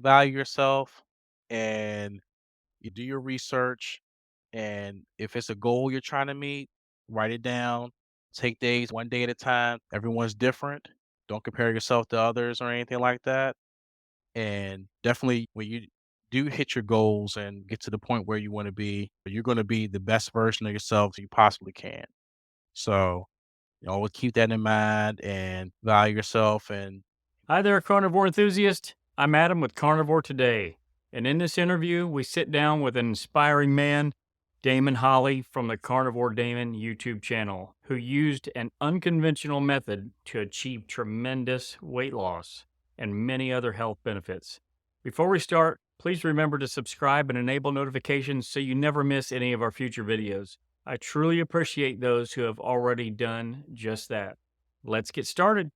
value yourself and you do your research. And if it's a goal you're trying to meet, write it down. Take days one day at a time. Everyone's different. Don't compare yourself to others or anything like that. And definitely when you do hit your goals and get to the point where you want to be, you're going to be the best version of yourself you possibly can. So, always keep that in mind and value yourself. And Hi there, carnivore enthusiast. I'm Adam with Carnivore Today. And in this interview, we sit down with an inspiring man, Damon Holley from the Carnivore Damon YouTube channel, who used an unconventional method to achieve tremendous weight loss and many other health benefits. Before we start, please remember to subscribe and enable notifications so you never miss any of our future videos. I truly appreciate those who have already done just that. Let's get started.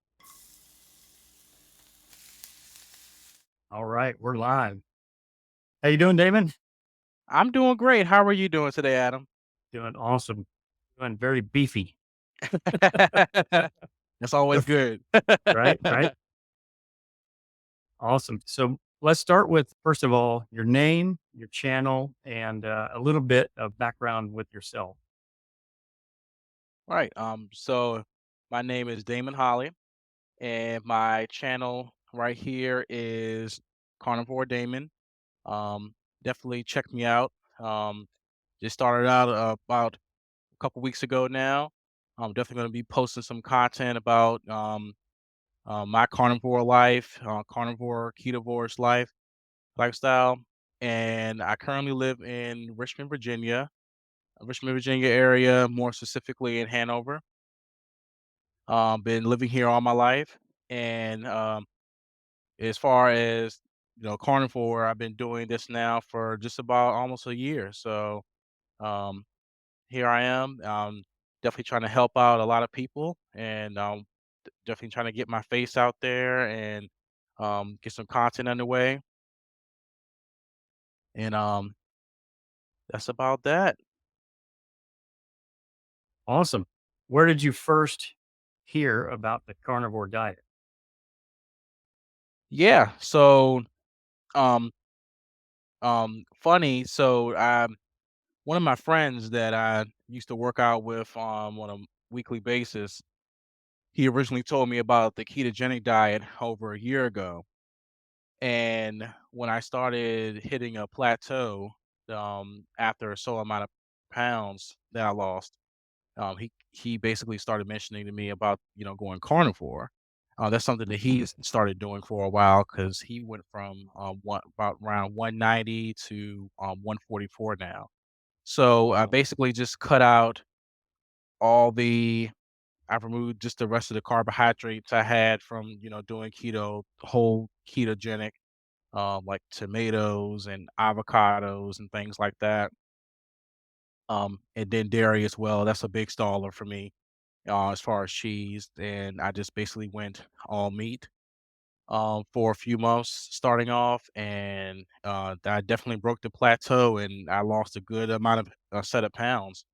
All right, we're live. How you doing, Damon? I'm doing great. How are you doing today, Adam? Doing awesome. Doing very beefy. That's always good. Right, right. Awesome. So let's start with, first of all, your name, your channel, and a little bit of background with yourself. Right. So my name is Damon Holley, and my channel right here is Carnivore Damon. Um, Definitely check me out. Um, just started out about a couple weeks ago now. I'm definitely going to be posting some content about my carnivore life, carnivore ketovores lifestyle, and I currently live in Richmond, Virginia area, more specifically in Hanover. Been living here all my life, and as far as carnivore, I've been doing this now for just about almost a year. So um, here I am, definitely trying to help out a lot of people, and definitely trying to get my face out there and get some content underway. And that's about that. Awesome. Where did you first hear about the carnivore diet? Yeah. So um funny. So one of my friends that I used to work out with on a weekly basis, he originally told me about the ketogenic diet over a year ago. And when I started hitting a plateau, after a so amount of pounds that I lost, he basically started mentioning to me about going carnivore. That's something that he's started doing for a while because he went from about around 190 to 144 now. So I Wow. basically just cut out all the I've removed just the rest of the carbohydrates I had from, doing keto, whole ketogenic, like tomatoes and avocados and things like that. And then dairy as well. That's a big staller for me, as far as cheese. And I just basically went all meat, for a few months starting off. And I definitely broke the plateau and I lost a good amount of set of pounds.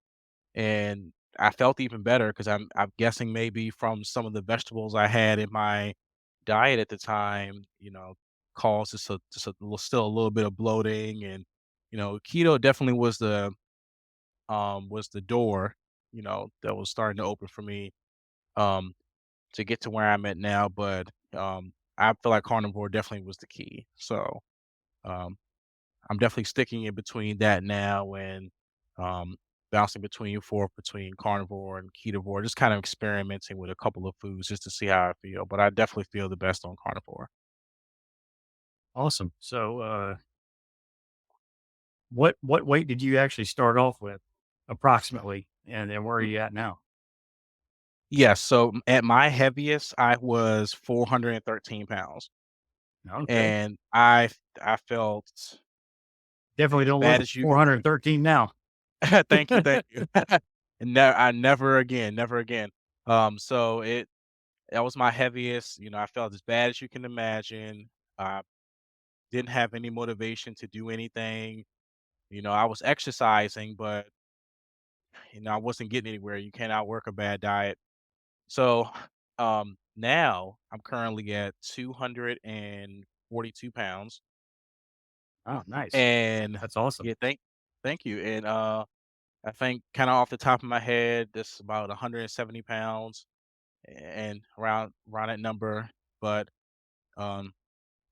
And I felt even better because I'm guessing maybe from some of the vegetables I had in my diet at the time, caused still a little bit of bloating. And keto definitely was the door, that was starting to open for me, um to get to where I'm at now. But I feel like carnivore definitely was the key. So um I'm definitely sticking in between that now, and um, bouncing between carnivore and ketovore, just kind of experimenting with a couple of foods just to see how I feel. But I definitely feel the best on carnivore. Awesome. So, what weight did you actually start off with, approximately, and where are Mm, you at now? Yes. So at my heaviest, I was 413 pounds, Okay. and I felt Definitely as don't look bad like as you. 413 now. Thank you, thank you. And I never again, never again. So that was my heaviest. I felt as bad as you can imagine. I didn't have any motivation to do anything. I was exercising, but I wasn't getting anywhere. You can't outwork a bad diet. So now I'm currently at 242 pounds. Oh, nice. And That's awesome. yeah, thank you. And I think kind of off the top of my head, this is about 170 pounds and around that number. But um,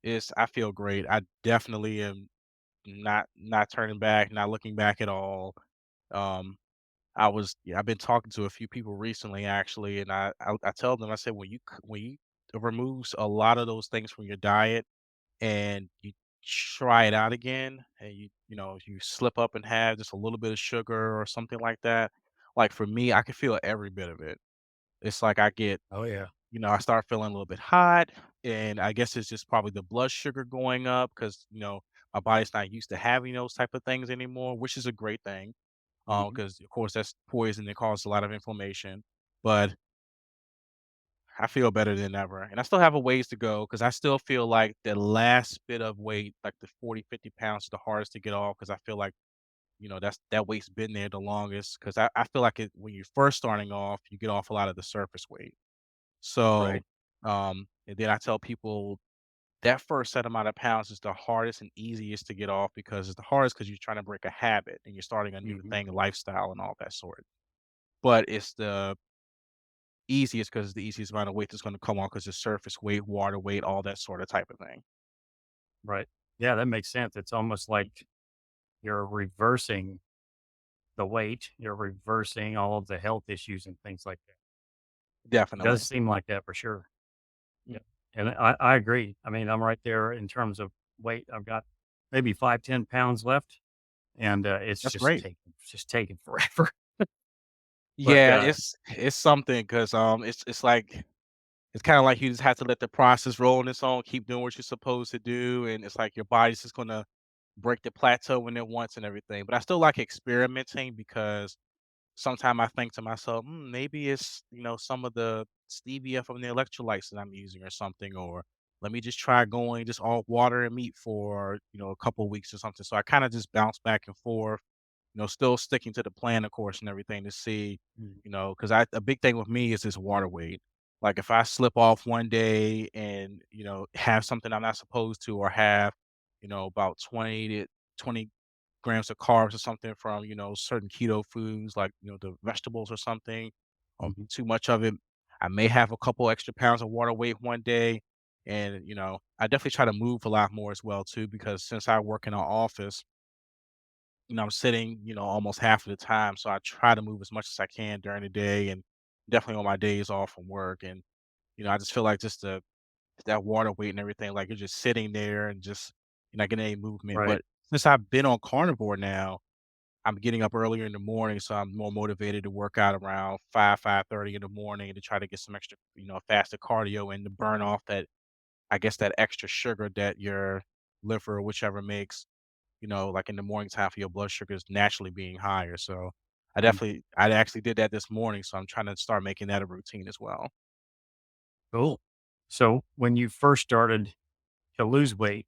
it's I feel great. I definitely am not turning back, not looking back at all. Um, I've been talking to a few people recently actually, and I tell them I said when you remove a lot of those things from your diet and you try it out again and you slip up and have just a little bit of sugar or something like that. Like for me, I can feel every bit of it. It's like I get Oh, yeah. I start feeling a little bit hot, and I guess it's just probably the blood sugar going up because my body's not used to having those type of things anymore, which is a great thing. Mhm. Because of course that's poison that causes a lot of inflammation. But I feel better than ever, and I still have a ways to go because I still feel like the last bit of weight, like the 40, 50 pounds, is the hardest to get off because I feel like that weight's been there the longest. Because I feel like when you're first starting off, you get off a lot of the surface weight. So, Right. and then I tell people that first set amount of pounds is the hardest and easiest to get off because it's the hardest because you're trying to break a habit and you're starting a new Mhm. thing, lifestyle, and all that sort. But it's the easiest because it's the easiest amount of weight that's going to come on because it's surface weight, water weight, all that sort of type of thing. Right. Yeah, that makes sense. It's almost like you're reversing the weight, you're reversing all of the health issues and things like that. It does Definitely. seem like that for sure. Mm, Yeah. And I agree. I mean, I'm right there in terms of weight. I've got maybe 5, 10 pounds left, and that's great. it's just taking forever. But Yeah, it's something because it's like it's kind of like you just have to let the process roll on its own, keep doing what you're supposed to do, and it's like your body's just gonna break the plateau when it wants and everything. But I still like experimenting because sometimes I think to myself, maybe it's some of the stevia from the electrolytes that I'm using or something, or let me just try going just all water and meat for a couple weeks or something. So I kind of just bounce back and forth, still sticking to the plan, of course, and everything to see, mm, because I a big thing with me is this water weight. Like if I slip off one day and have something I'm not supposed to, or have about 20 grams of carbs or something from certain keto foods like the vegetables or something, mhm. too much of it, I may have a couple extra pounds of water weight one day. And I definitely try to move a lot more as well too because since I work in an office, I'm sitting, almost half of the time. So I try to move as much as I can during the day and definitely on my days off from work. And, I just feel like just that water weight and everything, like you're just sitting there and just you're not getting any movement. Right. But since I've been on carnivore now, I'm getting up earlier in the morning, so I'm more motivated to work out around 5:30 in the morning to try to get some extra, faster cardio and to burn off that, I guess, that extra sugar that your liver or whichever makes, like in the morning time for your blood sugars naturally being higher. So Mm. I actually did that this morning. So I'm trying to start making that a routine as well. Cool. So when you first started to lose weight,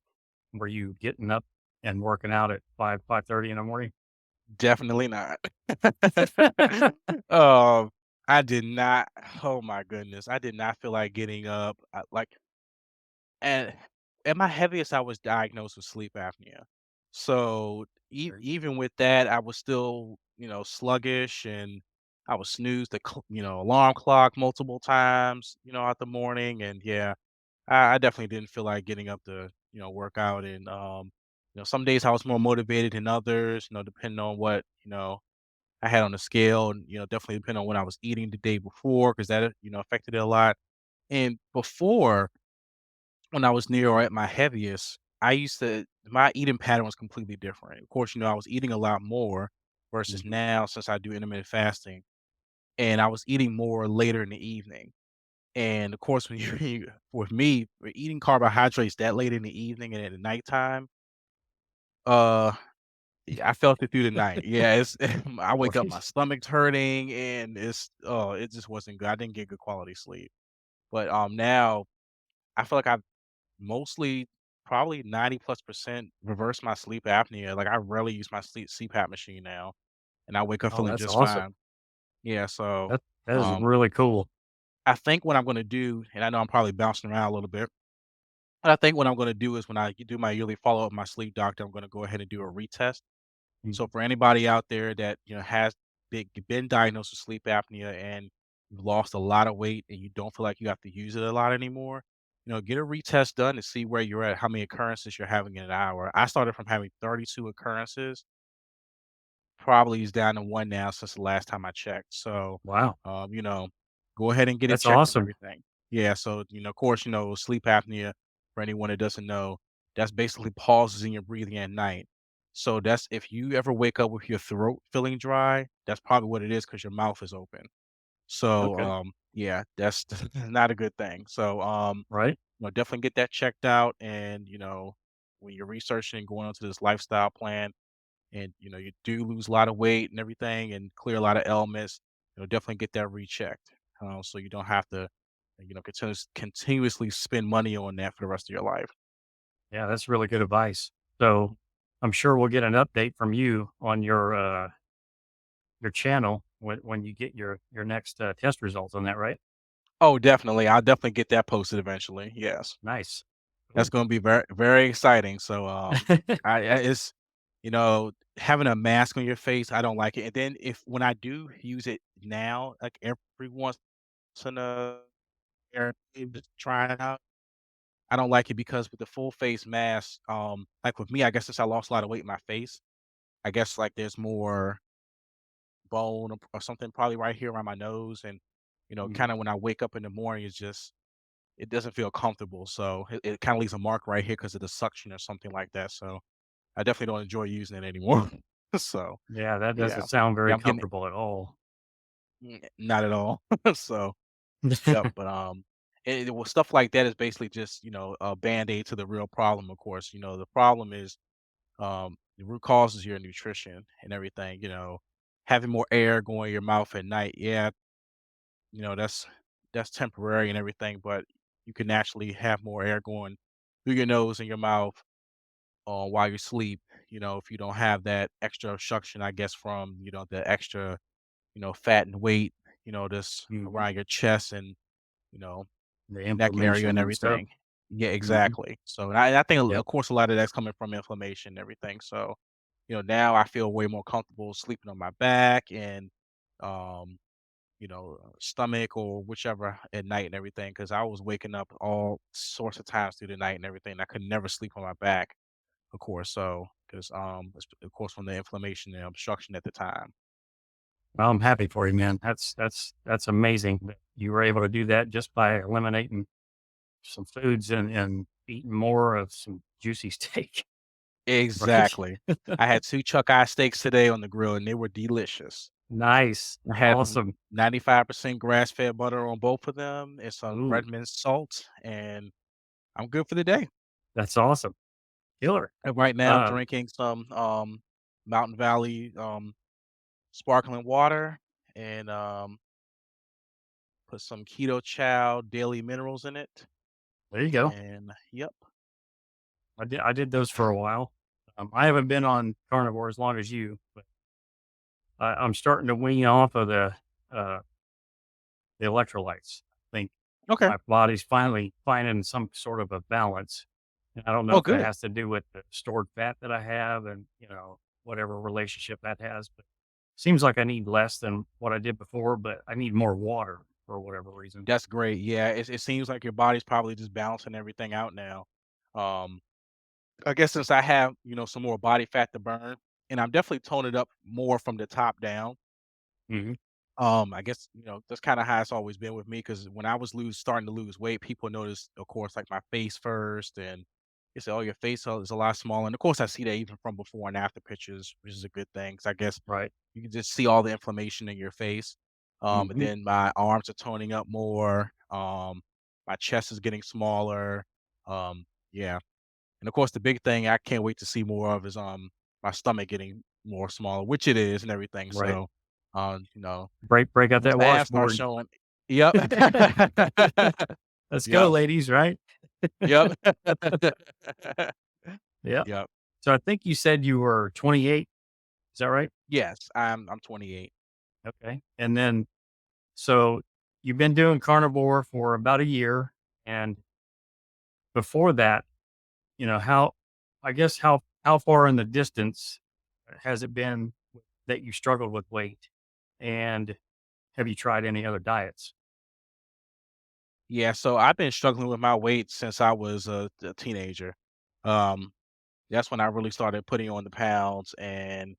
were you getting up and working out at 5:30 in the morning? Definitely not. um, I did not. Oh my goodness, I did not feel like getting up. And at my heaviest, I was diagnosed with sleep apnea. So Right. even with that, I was still, sluggish, and I was snooze the, alarm clock multiple times, out the morning. And yeah, I definitely didn't feel like getting up to, work out. And, some days I was more motivated than others, depending on what, I had on the scale and, definitely depending on what I was eating the day before, because that, affected it a lot. And before, when I was near or at my heaviest, my eating pattern was completely different. Of course, I was eating a lot more versus Mhm. now since I do intermittent fasting, and I was eating more later in the evening. And of course, when with me, we're eating carbohydrates that late in the evening and at the nighttime, uh, yeah, I felt it through the night. Yeah, it's I wake up, my Right. stomach's hurting, and it just wasn't good. I didn't get good quality sleep. But now I feel like I've mostly probably 90 plus percent reverse my sleep apnea. Like I rarely use my CPAP machine now, and I wake up Oh, feeling that's just awesome. fine. Yeah, so That is um, really cool. I think what I'm gonna do, and I know I'm probably bouncing around a little bit, But I think what I'm gonna do is when I do my yearly follow-up with my sleep doctor, I'm gonna go ahead and do a retest. Mm. So for anybody out there that, has been diagnosed with sleep apnea and you've lost a lot of weight and you don't feel like you have to use it a lot anymore, get a retest done to see where you're at, how many occurrences you're having in an hour. I started from having 32 occurrences, probably is down to 1 now since the last time I checked. So, Wow, um, you know, go ahead and get it that's checked and awesome. everything. Yeah, so, of course, sleep apnea, for anyone that doesn't know, that's basically pauses in your breathing at night. So that's if you ever wake up with your throat feeling dry, that's probably what it is because your mouth is open. So, Okay, yeah, that's not a good thing. So, right? definitely get that checked out and, when you're researching and going onto this lifestyle plan, and you do lose a lot of weight and everything and clear a lot of ailments, definitely get that rechecked, so you don't have to continuously spend money on that for the rest of your life. Yeah, that's really good advice. So I'm sure we'll get an update from you on your channel when you get your next test results on that, right? Oh, definitely, I'll definitely get that posted eventually. Yes, Nice. that's Cool. going to be very very exciting. So it's having a mask on your face, I don't like it. And then if when I do use it now, like every once in a just try it out, I don't like it because with the full face mask, like with me, I guess since I lost a lot of weight in my face, I guess like there's more bone or something probably right here around my nose, and Mhm. kind of when I wake up in the morning, it doesn't feel comfortable. So it kind of leaves a mark right here because of the suction or something like that. So I definitely don't enjoy using it anymore. So Yeah, that yeah, doesn't sound yeah, very I'm getting it. comfortable at all. Not at all. So yep, but well, stuff like that is basically just a band aid to the real problem. Of course, the problem is the root cause is your nutrition and everything. Having more air going in your mouth at night, yeah, that's temporary and everything, but you can naturally have more air going through your nose and your mouth while you sleep. If you don't have that extra obstruction, I guess from the extra fat and weight, just Mhm. around your chest and you know The neck area and inflammation and stuff. everything. Yeah, Mhm. exactly. So, and I think, Yep. of course, a lot of that's coming from inflammation and everything. So, now I feel way more comfortable sleeping on my back and, stomach or whichever at night and everything. Because I was waking up all sorts of times through the night and everything. I could never sleep on my back, of course. So, because of course, from the inflammation and obstruction at the time. Well, I'm happy for you, man. That's amazing that you were able to do that just by eliminating some foods and eating more of some juicy steak, right? Exactly. I had 2 chuck eye steaks today on the grill, and they were delicious. Nice. I had Awesome. 95% grass-fed butter on both of them and some Ooh, red mint salt, and I'm good for the day. that's awesome. Killer. And right now, I'm Um, drinking some, Mountain Valley, sparkling water and, put some Keto Chow daily minerals in it, there you go. and yep. I did those for a while. I haven't been on carnivore as long as you, but I'm starting to wean off of uh, the electrolytes. I think Okay. my body's finally finding some sort of a balance. And I don't know Oh, if that good. has to do with the stored fat that I have and, whatever relationship that has, but seems like I need less than what I did before, but I need more water for whatever reason. That's great. Yeah, it seems like your body's probably just balancing everything out now. Um I guess since I have, some more body fat to burn, and I'm definitely toning it up more from the top down. Hmm. I guess, that's kinda how it's always been with me. Because when I was starting to lose weight, people noticed, of course, like, my face first, and they say, "Oh, your face, is a lot smaller," and, of course, I see that even from before and after pictures, which is a good thing. Because I guess Right. you can just see all the inflammation in your face. And Hmm. then my arms are toning up more, my chest is getting smaller, yeah. And of course, the big thing I can't wait to see more of is my stomach getting more smaller, which it is and everything. Right. So, Break out once that the abs start washboard. showing, yep, Let's go, yep, ladies. Right. yep, Yeah. yep. So I think you said you were 28. Is that right? Yes, I'm 28. Okay. And then, so you've been doing carnivore for about a year, and before that, how I guess how far in the distance has it been that you struggled with weight? And have you tried any other diets? Yeah, so I've been struggling with my weight since I was a teenager. Um, that's when I really started putting on the pounds, and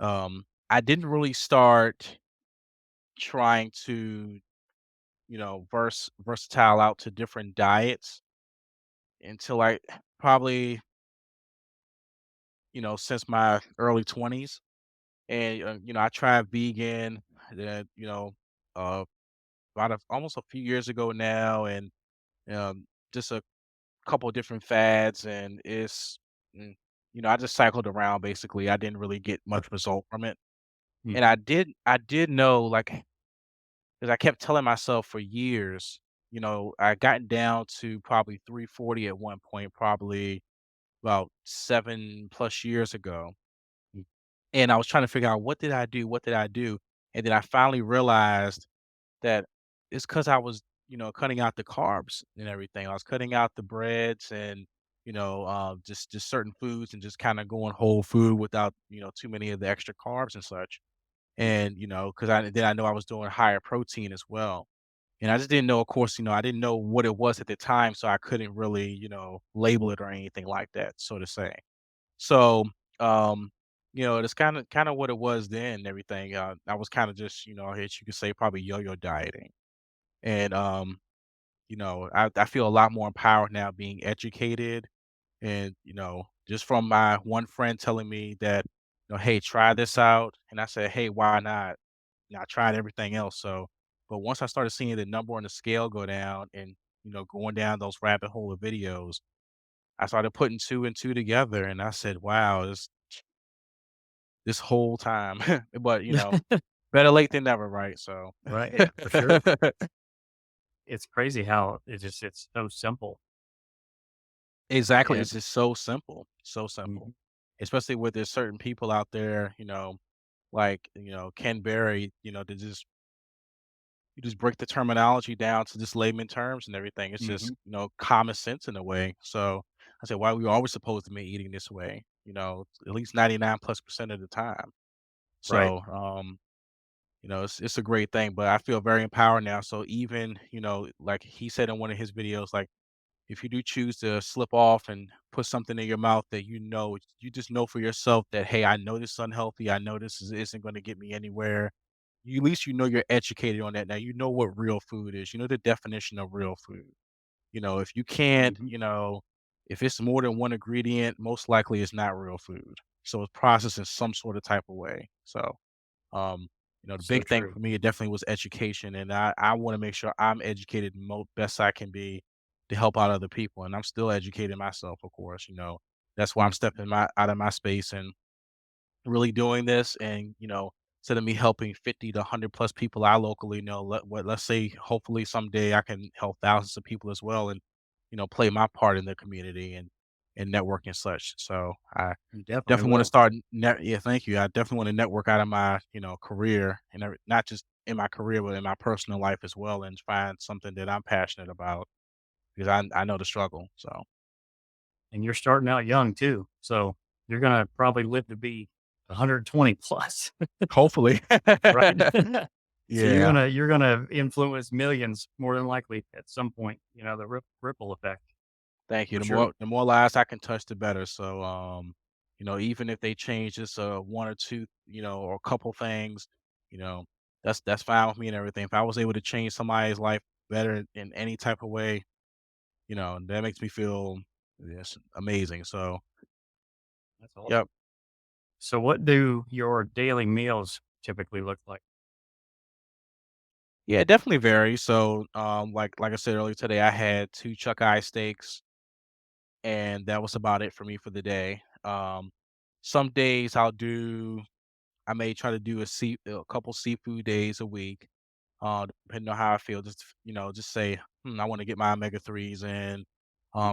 I didn't really start trying to, versatile out to different diets until I probably, since my early 20s. And I tried vegan, then uh, almost a few years ago now, and just a couple of different fads, and mm, I just cycled around basically. I didn't really get much result from it. And Mhm. I did know, like, because I kept telling myself for years, I gotten down to probably 340 at one point, probably about 7+ years ago. And I was trying to figure out, what did I do? What did I do? And then I finally realized that it's because I was, cutting out the carbs and everything. I was cutting out the breads and, just certain foods, and just kind of going whole food without, too many of the extra carbs and such. And, because I know I was doing higher protein as well. And I just didn't know, of course, I didn't know what it was at the time, so I couldn't really, label it or anything like that, so to say. So, um, it's kinda what it was then and everything. I was kinda just, I guess you could say, probably yo-yo dieting. And, I feel a lot more empowered now, being educated, and, just from my one friend telling me that, "Hey, try this out." And I said, "Hey, why not?" And I tried everything else. So, but once I started seeing the number on the scale go down, and, going down those rabbit hole of videos, I started putting two and two together, and I said, "Wow, this whole time." But, better late than never, right? So Right, yeah, for sure. It's crazy how it's so simple. exactly, And it's just so simple, so simple. mhm, Especially with there's certain people out there, like, Ken Berry, to just you just break the terminology down to just layman terms and everything. It's just, mhm, common sense in a way. So I said, why we always supposed to be eating this way? At least 99+% of the time. right. So, it's a great thing, but I feel very empowered now. So even, like he said in one of his videos, like, if you do choose to slip off and put something in your mouth that, you just know for yourself that, hey, I know this is unhealthy. I know isn't going to get me anywhere. At least you're educated on that now. You know what real food is. You know the definition of real food. If you can't, Mhm. if it's more than one ingredient, most likely it's not real food. So it's processed in some sort of type of way. So, um, the So big thing true. for me, it definitely was education, and I want to make sure I'm educated best I can be to help out other people, and I'm still educating myself, of course. That's why I'm Mhm. stepping my out of my space and really doing this. And instead of me helping 50 to 100 plus people I locally know, let's say hopefully someday I can help thousands of people as well, and play my part in the community, and network and such. So I You definitely definitely want to will. start yeah, thank you. I definitely want to network out of my, career, and not just in my career, but in my personal life as well, and find something that I'm passionate about, because I know the struggle. So And you're starting out young too. So you're gonna probably live to be 120 plus, hopefully. right? So Yeah. you're gonna influence millions more than likely at some point, the ripple effect Thank you. for The sure. more lives I can touch, the better. So, even if they change just one or two, or a couple things, you know, that's fine with me and everything. If I was able to change somebody's life better in any type of way, that makes me feel, yes, amazing. So, That's awesome. yep. So what do your daily meals typically look like? Yeah, it definitely varies. So, like I said earlier today, I had two chuck eye steaks, and that was about it for me for the day. Some days I may try to do a couple seafood days a week, depending on how I feel. Just just say, I want to get my omega threes in.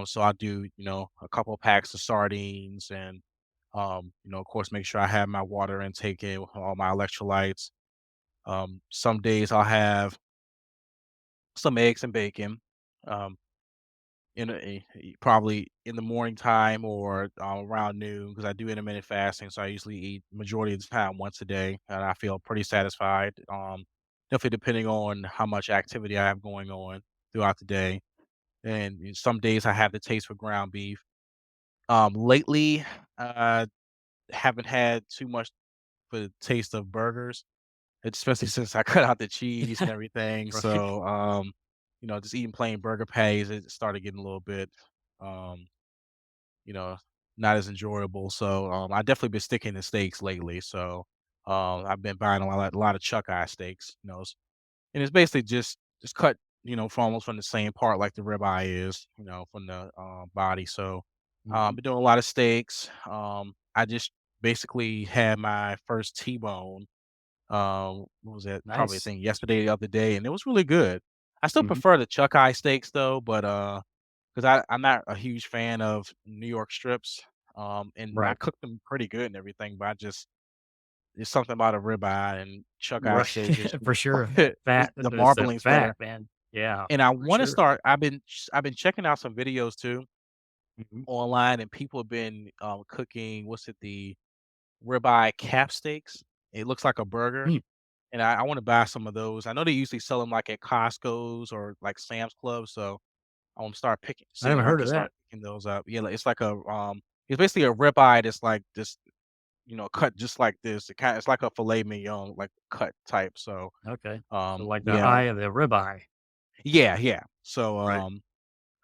So I do, a couple packs of sardines, and of course, make sure I have my water intake in with all my electrolytes. Some days I'll have some eggs and bacon. Um, probably in the morning time or around noon because I do intermittent fasting. So I usually eat majority of the time once a day, and I feel pretty satisfied. Definitely depending on how much activity I have going on throughout the day. And some days I have the taste for ground beef. Lately, uh, haven't had too much for the taste of burgers, especially since I cut out the cheese and everything. Right. So, just eating plain burger patties, it started getting a little bit, um, you know, not as enjoyable. So, I definitely been sticking to steaks lately. So, I've been buying a lot of chuck eye steaks, and it's basically just cut, from almost from the same part like the ribeye is, from the body. So, Mhm. been doing a lot of steaks. I just basically had my first T-bone. What was that? Probably a Nice. thing yesterday, the other day, and it was really good. I still Mhm. prefer the chuck eye steaks though, but because I'm not a huge fan of New York strips. And I Right. cook them pretty good and everything, but I just there's something about a ribeye and chuck eye Right. steak is For sure. it's Fat, the there's the marbling's fat, better. man. Yeah, And I for wanna sure. start I've been checking out some videos too Mhm. online, and people have been, cooking, what's it, the ribeye cap steaks. It looks like a burger, Mm. and I wanna buy some of those. I know they usually sell them like, at Costco's or, like, Sam's Club, so I wanna start I seeing haven't if I heard can of start that. picking those up. Yeah, like, it's basically a ribeye that's like this, cut just like this. It's like a filet mignon, like, cut type, so, Okay. So like the yeah. eye of the ribeye. Yeah, yeah. So, Right.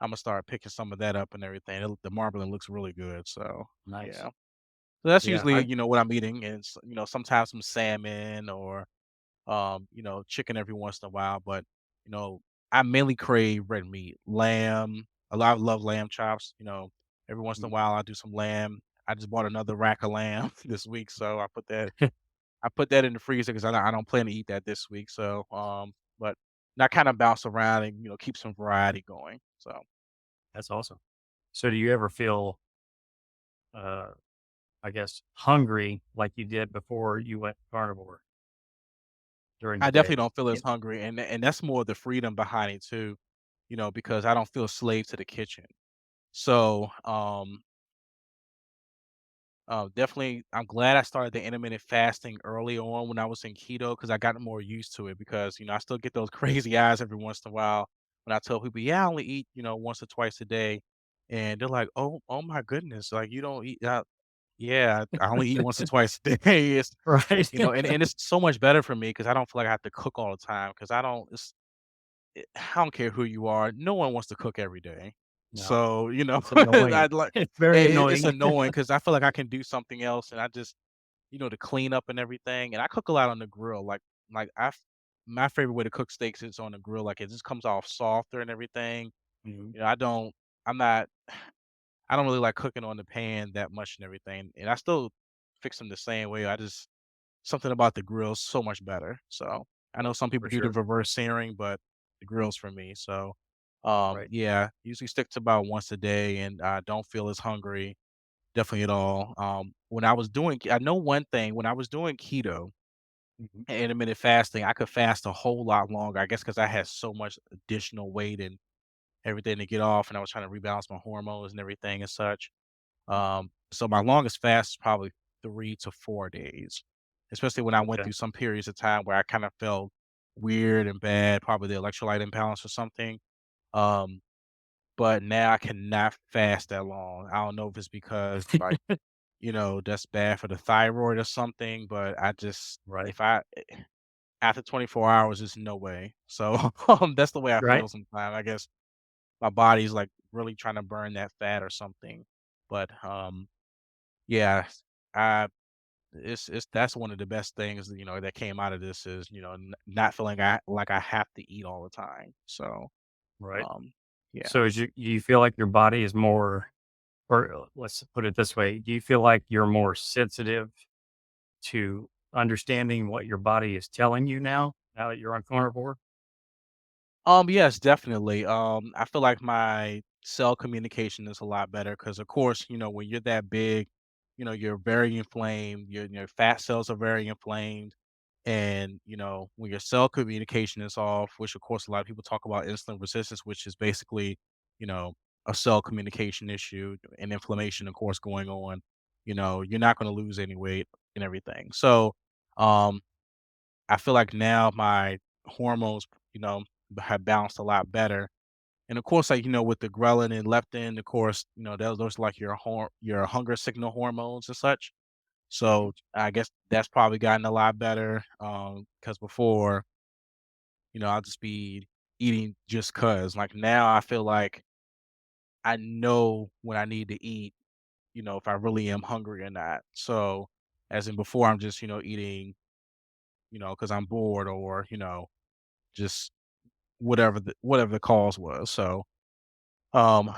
Imma start picking some of that up and everything. The marbling looks really good, so, yeah. Nice. So that's Yeah, usually, I what I'm eating, and sometimes some salmon or, chicken every once in a while, but, you know, I mainly crave red meat, lamb. A lot love lamb chops, every once in a mhm. while, I do some lamb. I just bought another rack of lamb this week, so I put that in the freezer because I don't plan to eat that this week, so, but I kinda bounce around and, keep some variety going, so. That's awesome. So do you ever feel, uh, I guess, hungry like you did before you went carnivore during the I definitely day? don't feel as Yeah. hungry, and that's more the freedom behind it too, because I don't feel slave to the kitchen. So, definitely, I'm glad I started the intermittent fasting early on when I was in keto because I got more used to it. Because I still get those crazy eyes every once in a while when I tell people, "Yeah, I only eat once or twice a day," and they're like, "Oh my goodness, like you don't eat?" Yeah, I only eat once or twice a day. It's Right. and it's so much better for me because I don't feel like I have to cook all the time because I don't. I don't care who you are. No one wants to cook every day. No, So, it's annoying. I'd like It's very it's annoying. annoying because I feel like I can do something else and I just, to clean up and everything. And I cook a lot on the grill. Like my favorite way to cook steaks is on the grill. Like it just comes off softer and everything. Mhm. I don't I'm not I don't really like cooking on the pan that much and everything. And I still fix them the same way. I just something about the grill so much better. So, I know some people For do the sure. reverse searing, but the grill's for me. So, Right. yeah, usually stick to about once a day and I don't feel as hungry, definitely at all. I know one thing, when I was doing keto Mhm. and intermittent fasting, I could fast a whole lot longer. I guess because I had so much additional weight and everything to get off, and I was trying to rebalance my hormones and everything and such. Mhm. So my longest fast is probably 3 to 4 days, especially when I went Okay. through some periods of time where I kind of felt weird and bad, probably the electrolyte imbalance or something. Um, but now I cannot fast that long. I don't know if it's because, like, that's bad for the thyroid or something, but I just Right. if I after 24 hours, there's no way. So, that's the way I Right. feel sometimes. I guess my body's, like, really trying to burn that fat or something. But, yeah, I it's that's one of the best things, that came out of this is, not feeling like I have to eat all the time. So, Right. um, yeah. So you feel like your body is more, or let's put it this way, do you feel like you're more sensitive to understanding what your body is telling you now that you're on carnivore? Yes, definitely. I feel like my cell communication is a lot better because, of course, when you're that big, you're very inflamed. Your fat cells are very inflamed, and when your cell communication is off, which of course a lot of people talk about insulin resistance, which is basically, you know, a cell communication issue and inflammation, of course, going on, you're not going to lose any weight and everything. So, um, I feel like now my hormones, you know, have balanced a lot better. And of course, like, with the ghrelin and leptin, of course, those are like your hunger signal hormones and such. Mhm. So I guess that's probably gotten a lot better. Because before, I'll just be eating just cause. Like now I feel like I know when I need to eat, if I really am hungry or not. So as in before I'm just, eating, because I'm bored or, just whatever the cause was. So um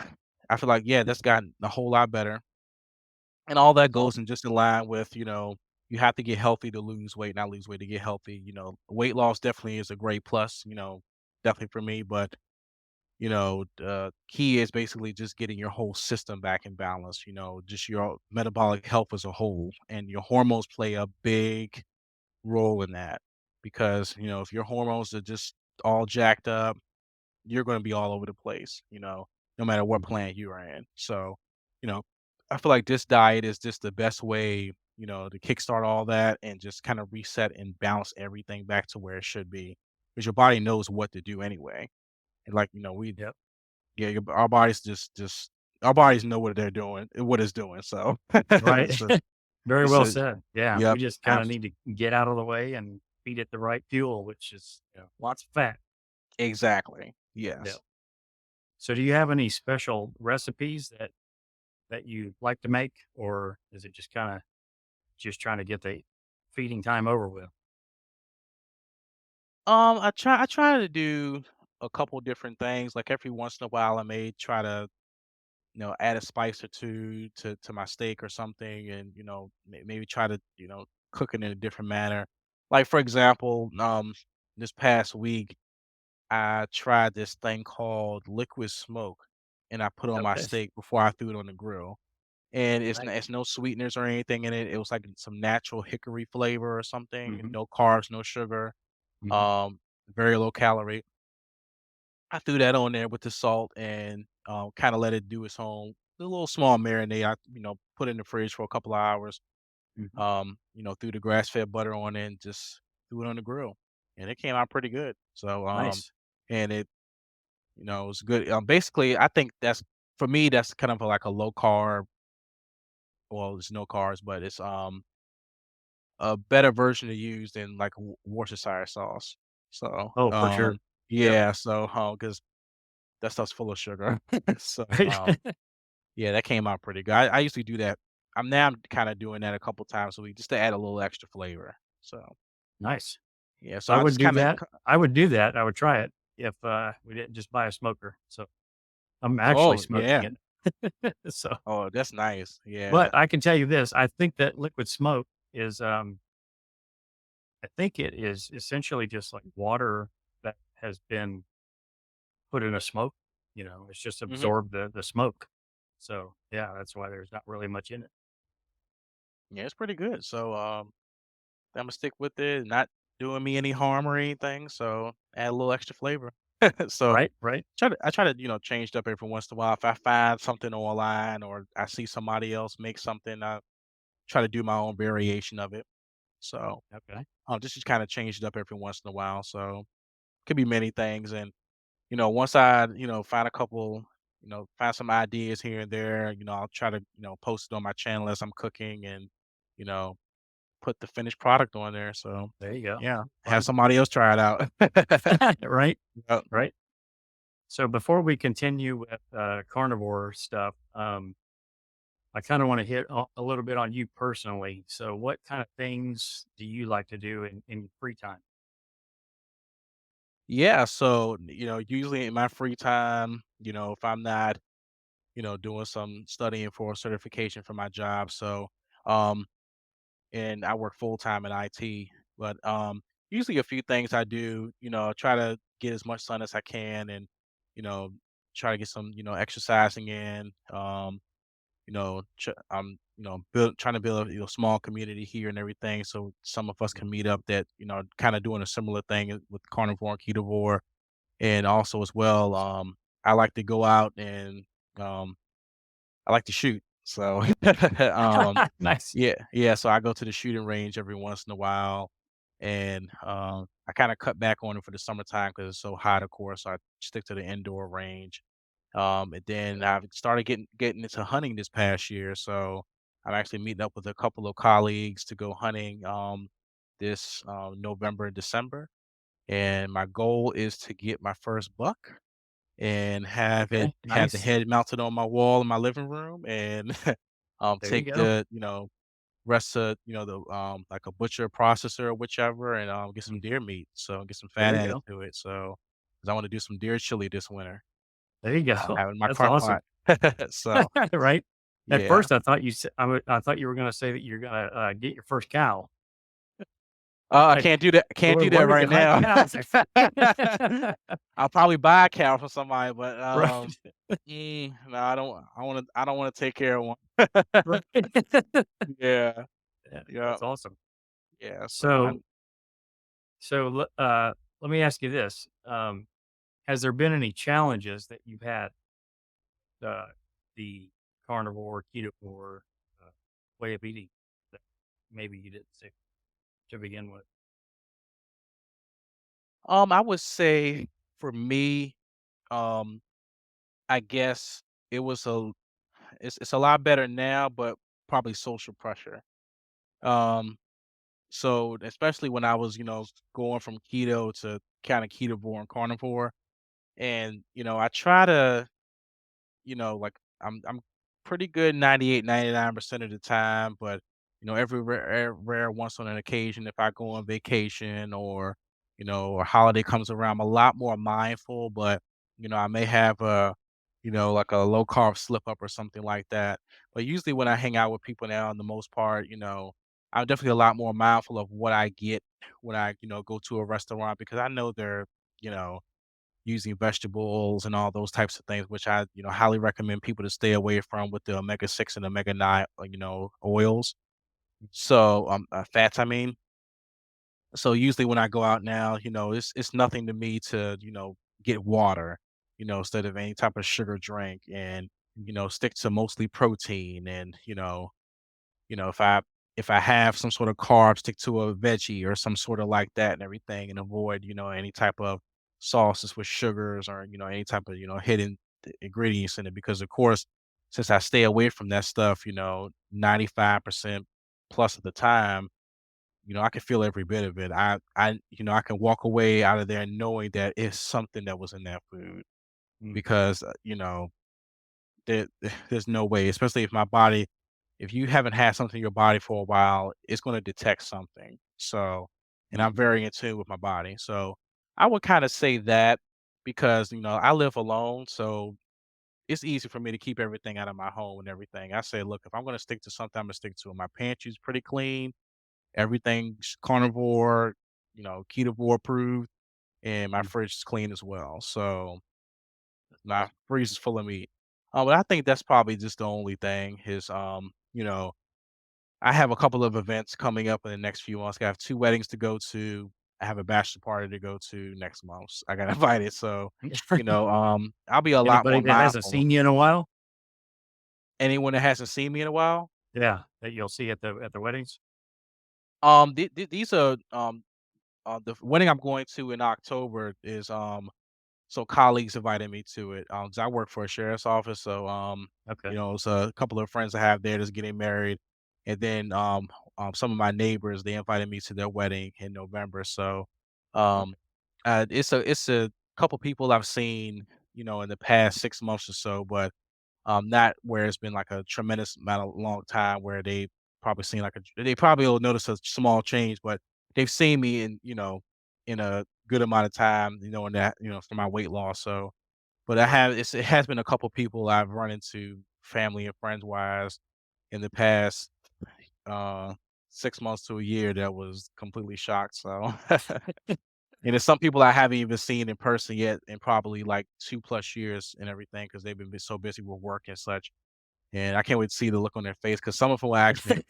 I feel like, yeah, that's gotten a whole lot better. And all that goes Awesome. in just in line with, you have to get healthy to lose weight, not lose weight to get healthy. Weight loss definitely is a great plus, definitely for me. But, the key is basically just getting your whole system back in balance, just your metabolic health as a whole. And your hormones play a big role in that because, if your hormones are just all jacked up, you're gonna be all over the place, no matter what Mhm. plant you are in. So, you know, I feel like this diet is just the best way, to kickstart all that and just kind of reset and bounce everything back to where it should be. Because your body knows what to do anyway. And like, Yep. our bodies just our bodies know what they're doing, what it's doing. So Right. it's a Very it's well a said. Yeah, we yep, just kinda need to get out of the way and feed it the right fuel, which is, lots of fat. exactly. Yeah. Yes. So do you have any special recipes that you like to make, or is it just kinda just trying to get the feeding time over with? I try to do a couple different things. Like every once in a while, I may try to, add a spice or two to my steak or something, and maybe try to, cook it in a different manner. Like for example, this past week I tried this thing called liquid smoke, and I put on my Okay. steak before I threw it on the grill. And Nice. it's no sweeteners or anything in it. It was like some natural hickory flavor or something. Mhm. No carbs, no sugar. Mhm. Um, Very low calorie. I threw that on there with the salt and, kinda let it do its own a little small marinade. I, put it in the fridge for a couple of hours, Mhm. threw the grass-fed butter on it and just threw it on the grill, and it came out pretty good. So, Nice. and it, it was good. Basically, I think that's for me, that's kind of like a low carb, well, there's no carbs, but it's, a better version to use than like Worcestershire sauce. So, Oh, for sure. Yep. yeah, so, 'cause that stuff's full of sugar. So, Right. yeah, that came out pretty good. I usually do that. I'm kinda doing that a couple times a week just to add a little extra flavor. So, Nice. yeah, so I I would just do kinda that. I would do that. I would try it if, we didn't just buy a smoker. So, I'm actually oh, smoking yeah. it. So Oh, that's nice. but Yeah. I can tell you this, I think that liquid smoke is, I think it is essentially just like water that has been put in a smoke, it's just Mhm. absorbed the smoke. So, yeah, that's why there's not really much in it. Yeah, it's pretty good. So, Imma stick with it, not doing me any harm or anything, so add a little extra flavor. So, Right, right. I try to, change it up every once in a while. If I find something online or I see somebody else make something, I try to do my own variation of it. So, Okay. just kinda change it up every once in a while, so could be many things, and, once I, find a couple, find some ideas here and there, I'll try to, post it on my channel as I'm cooking and, you know, put the finished product on there, so, There you go. yeah, have Fun. somebody else try it out. Right, Yep. right. So before we continue with, carnivore stuff, I kinda wanna hit a little bit on you personally. So what kind of things do you like to do in your free time? Yeah, so, usually in my free time, if I'm not, doing some studying for a certification for my job, so, um and I work full time in IT. But usually a few things I do, try to get as much sun as I can, and you know, try to get some, exercising in. I'm, trying to build a small community here and everything, so some of us can meet up that kind of doing a similar thing with Carnivore and Ketovore, and also as well, I like to go out and I like to shoot. So, um, Nice. yeah, so I go to the shooting range every once in a while, and, I kinda cut back on it for the summertime because it's so hot, of course, so I stick to the indoor range. And then I've started getting into hunting this past year, so I'm actually meeting up with a couple of colleagues to go hunting, this, November and December, and my goal is to get my first buck and Okay, have the nice. head mounted on my wall in my living room and, There you take go. the, rest of, like a butcher, processor, or whichever, and, get some Mhm. deer meat, so get some There fat you added go. to it, so 'cause I wanna do some deer chili this winter. There you I'll go. have it in my That's crock awesome. pot. So, Right? At yeah. first, I thought you said I thought you were gonna say that you're gonna, get your first cow. I Like, can't "Where do that where did you right hunt now. cows?" I'll probably buy a cow from somebody, but, Right, no, I don't wanna take care of one. right. Yeah, Yeah, yeah, that's awesome. yeah, so So I'm so, let me ask you this, has there been any challenges that you've had, uh, the carnivore, ketovore, uh, way of eating that maybe you didn't see to begin with? I would say for me, um, I guess it was a it's a lot better now, but probably social pressure. Um, so especially when I was, going from keto to kinda ketovore and carnivore, and, I try to, like I'm pretty good 98, 99% of the time, but every rare once on an occasion, if I go on vacation or a holiday comes around, I'm a lot more mindful, but I may have a like a low carb slip up or something like that. But usually when I hang out with people now, in the most part, I'm definitely a lot more mindful of what I get when I go to a restaurant because I know they're you know using vegetables and all those types of things, which I, highly recommend people to stay away from with the omega-6 and omega-9, oils. So, fats, I mean. So usually when I go out now, it's nothing to me to, get water, instead of any type of sugar drink and, stick to mostly protein and, if I have some sort of carb, stick to a veggie or some sort of like that and everything, and avoid any type of sauces with sugars or any type of hidden ingredients in it. Because of course, since I stay away from that stuff, 95% plus of the time, I can feel every bit of it. I can walk away out of there knowing that it's something that was in that food Mm, because there there's no way, especially if you haven't had something in your body for a while, it's gonna detect something. So and mm, I'm very in tune with my body. So I would kinda say that because, I live alone, so it's easy for me to keep everything out of my home and everything. I say, "Look, if I'm gonna stick to something, Imma stick to it." My pantry's pretty clean, everything's carnivore, ketovore approved, and my mm. fridge is clean as well. So my freezer's full of meat. But I think that's probably just the only thing is, I have a couple of events coming up in the next few months. I have 2 weddings to go to. I have a bachelor party to go to next month. I got invited, so, I'll be a lot Anybody more that hasn't mindful. seen you in a while? Anyone that hasn't seen me in a while, Yeah, that you'll see at the weddings? these are, the wedding I'm going to in October is, so colleagues invited me to it. 'Cause I work for a sheriff's office, so Okay, it's a couple of friends I have there that's getting married, and then some of my neighbors they invited me to their wedding in November. So um, okay. it's a couple people I've seen, in the past 6 months or so, but not where it's been like a tremendous amount of long time where they probably seen like they probably will notice a small change, but they've seen me in a good amount of time, in that, for my weight loss. So, but Right. it has been a couple people I've run into family and friends wise in the past uh 6 months to a year that was completely shocked. So and there's some people I haven't even seen in person yet in probably like 2+ years and everything because they've been so busy with work and such. And I can't wait to see the look on their face because some of them will ask me,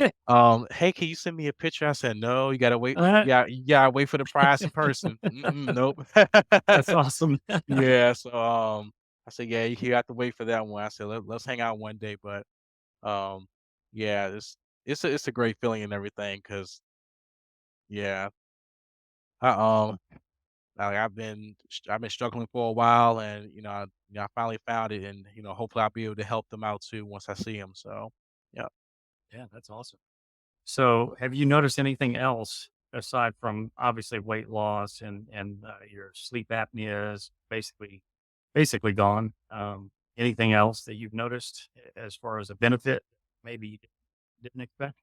"Hey, can you send me a picture?" I said, "No, you gotta wait. Uh, You gotta wait for the prize in person." Nope. that's awesome. Yeah, so, I said, "Yeah, you have to wait for that one." I said, "Let's hang out one day," but, um, yeah, it's a great feeling and everything. Cause yeah, I, like, I've been struggling for a while and, I finally found it and, hopefully I'll be able to help them out too once I see them. So, yeah. Yeah, that's awesome. So, have you noticed anything else aside from obviously weight loss and your sleep apnea is basically gone? Anything else that you've noticed as far as a benefit maybe you didn't expect?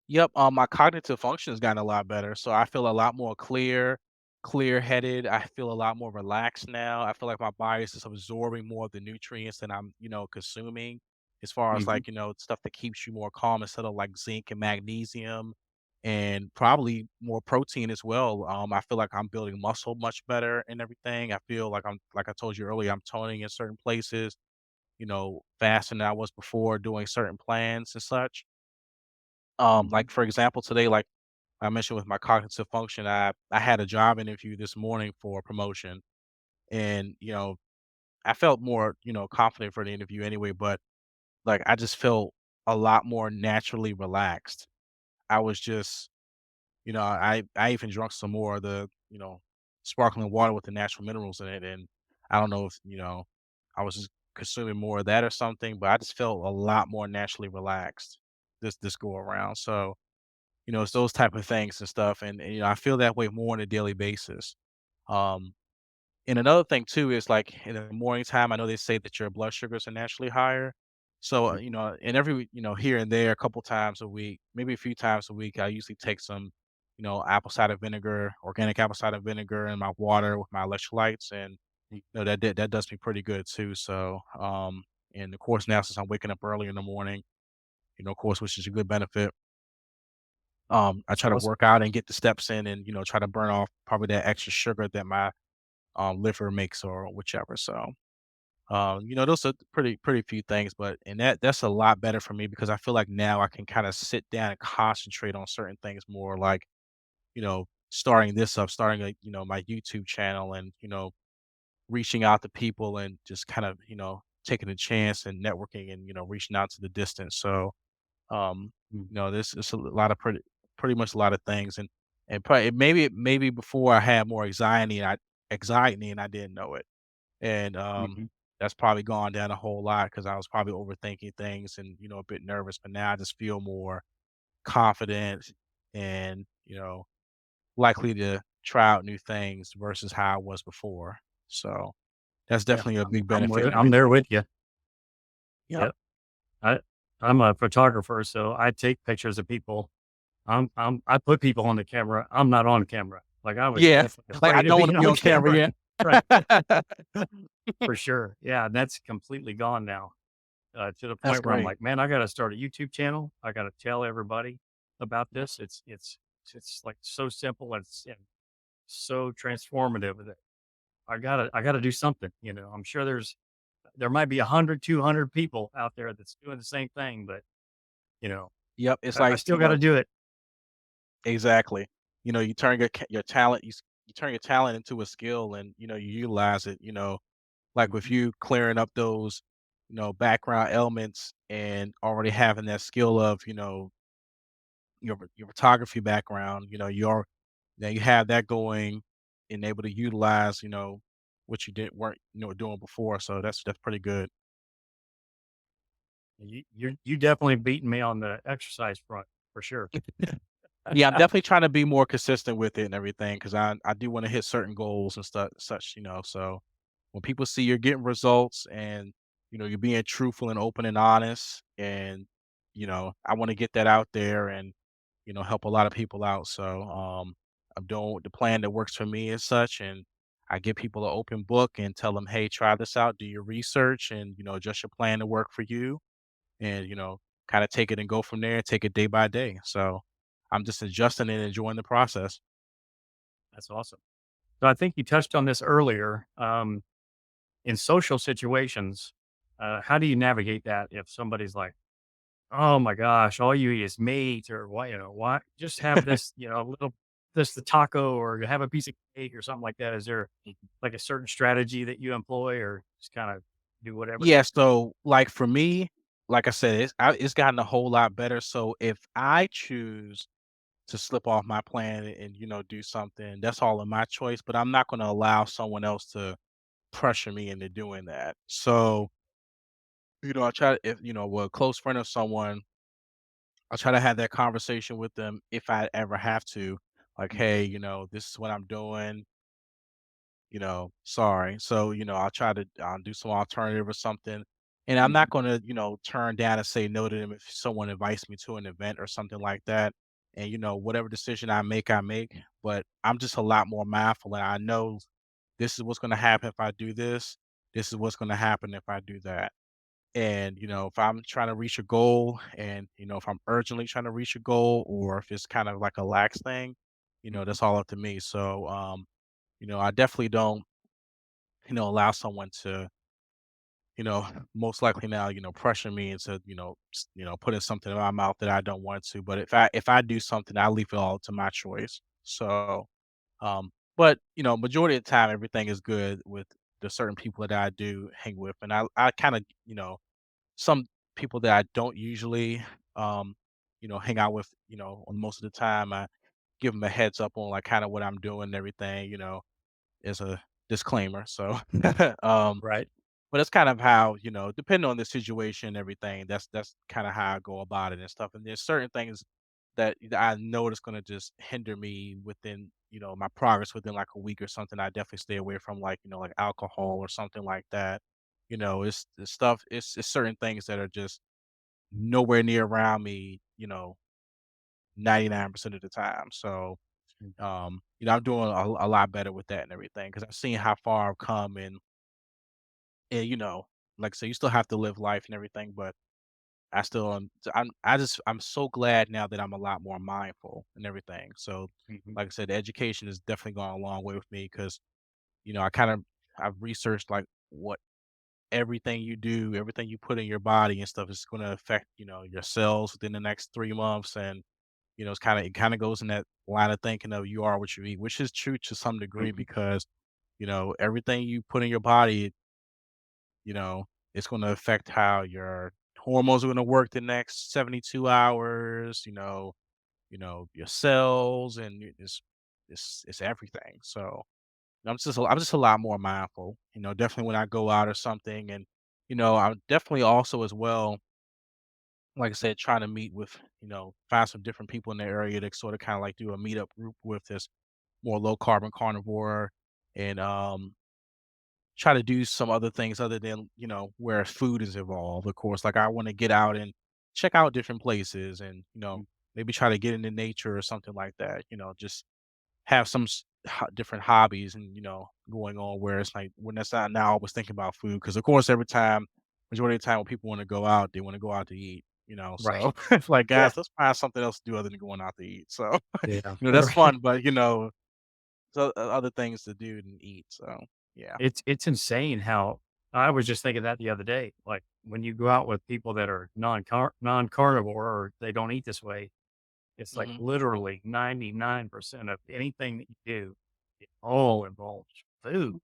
Yep, my cognitive function has gotten a lot better, so I feel a lot more clear-headed. I feel a lot more relaxed now. I feel like my body is just absorbing more of the nutrients than I'm, consuming as far as Mhm. like, stuff that keeps you more calm instead of like zinc and magnesium and probably more protein as well. I feel like I'm building muscle much better and everything. I feel like like I told you earlier, I'm toning in certain places, faster than I was before doing certain plans and such. Mhm. Like for example, today, like I mentioned with my cognitive function, I had a job interview this morning for a promotion, and I felt more confident for the interview anyway. But like I just felt a lot more naturally relaxed. I was just I even drunk some more of the sparkling water with the natural minerals in it, and I don't know if I was just consuming more of that or something, but I just felt a lot more naturally relaxed this go around. So it's those type of things and stuff, and, I feel that way more on a daily basis. Um, and another thing too is, like, in the morning time, I know they say that your blood sugars are naturally higher. So, Mhm. and every here and there, a couple times a week, maybe a few times a week, I usually take some, apple cider vinegar, organic apple cider vinegar in my water with my electrolytes, and, that does me pretty good too. So, and of course, now since I'm waking up early in the morning, of course, which is a good benefit. I That's try to awesome. work out and get the steps in and, try to burn off probably that extra sugar that my, liver makes or whichever. So, those are pretty few things, but and that's a lot better for me because I feel like now I can kind of sit down and concentrate on certain things more like, starting like, my YouTube channel and, reaching out to people and just kind of, taking a chance and networking and, reaching out to the distance. So, Mm. this is a lot of pretty much a lot of things, and probably maybe before I had more anxiety and I didn't know it, and Mhm. that's probably gone down a whole lot because I was probably overthinking things and a bit nervous, but now I just feel more confident and likely to try out new things versus how I was before. So that's Yeah, definitely a big I'm benefit and I'm there everything. with you. Yep. Yep. I I'm a photographer, so I take pictures of people. I put people on the camera. I'm not on camera. Like, I was Yeah. definitely Like I afraid of don't want to being be on on camera. camera. Yeah. Right. For sure. Yeah, that's completely gone now, to the That's point where I'm great. like, "Man, I gotta start a YouTube channel. I gotta tell everybody about this." It's, like, so simple and so transformative that I gotta do something, you know? I'm sure there might be 100, 200 people out there that's doing the same thing, but, you know, Yep, it's I like, still gotta do it. exactly. You turn your talent you turn your talent into a skill and, you utilize it, like with Mhm. you clearing up those, background elements and already having that skill of, your photography background, now you have that going and able to utilize, what you weren't, doing before. So that's pretty good. You definitely beating me on the exercise front for sure. Yeah, I'm definitely trying to be more consistent with it and everything because I do want to hit certain goals and stuff such, so when people see you're getting results and you're being truthful and open and honest and I want to get that out there and help a lot of people out. So I'm doing the plan that works for me and such, and I give people an open book and tell them, hey, try this out, do your research and adjust your plan to work for you and kind of take it and go from there, take it day by day. So I'm just adjusting and enjoying the process. That's awesome. So I think you touched on this earlier. In social situations, how do you navigate that if somebody's like, "Oh my gosh, all you eat is meat," or "Why, just have this, little this the taco or have a piece of cake or something like that? Is there Mhm. like a certain strategy that you employ or just kind of do whatever? Yeah, so, like, for me, like I said, it's gotten a whole lot better, so if I choose to slip off my plan and, do something, that's all of my choice, but I'm not gonna allow someone else to pressure me into doing that. So, I try to if, a close friend or someone, I try to have that conversation with them if I ever have to, like, Mm, "Hey, this is what I'm doing, sorry." So, I'll try to do some alternative or something. And I'm mhm, not going to, turn down and say no to them if someone invites me to an event or something like that. And, whatever decision I make. But I'm just a lot more mindful. And I know this is what's going to happen if I do this. This is what's going to happen if I do that. And, if I'm trying to reach a goal and, if I'm urgently trying to reach a goal or if it's kind of like a lax thing, mhm, that's all up to me. So, I definitely don't, allow someone to, most likely now, pressure me into, putting something in my mouth that I don't want to. But if I do something, I leave it all to my choice. So, but majority of the time, everything is good with the certain people that I do hang with, and I kind of, some people that I don't usually, um, hang out with, on most of the time, I give them a heads up on like kind of what I'm doing and everything, as a disclaimer. So, um, right. but it's kind of how, depending on the situation and everything, that's kind of how I go about it and stuff. And there's certain things that I know that's gonna just hinder me within, my progress within like a week or something. I definitely stay away from like, like alcohol or something like that. It's stuff, it's certain things that are just nowhere near around me, 99% of the time. So, Mm, I'm doing a lot better with that and everything because I've seen how far I've come and like I said, you still have to live life and everything, but I still I'm so glad now that I'm a lot more mindful and everything. So, mhm, like I said, the education has definitely gone a long way with me because, I've researched like what everything you do, everything you put in your body and stuff is gonna affect, your cells within the next 3 months. And, it kinda goes in that line of thinking of you are what you eat, which is true to some degree mhm, because, everything you put in your body, you know, it's gonna affect how your hormones are gonna work the next 72 hours, your cells and it's everything. So I'm just a lot more mindful, definitely when I go out or something. And, I'm definitely also as well, like I said, trying to meet with, find some different people in the area to sort of kind of like do a meetup group with this more low carbon carnivore and try to do some other things other than, where food is involved, of course. Like I want to get out and check out different places and, mm, maybe try to get into nature or something like that, just have some different hobbies and, going on where it's like when that's not now always thinking about food. Cause of course, every time, majority of the time when people want to go out, they want to go out to eat, right. so it's like, Yeah. guys, let's find something else to do other than going out to eat. So, Yeah. that's fun, but, so other things to do and eat. So, yeah. It's insane how I was just thinking that the other day. Like when you go out with people that are non-carnivore or they don't eat this way, it's like Mhm. literally 99% of anything that you do, it all involves food.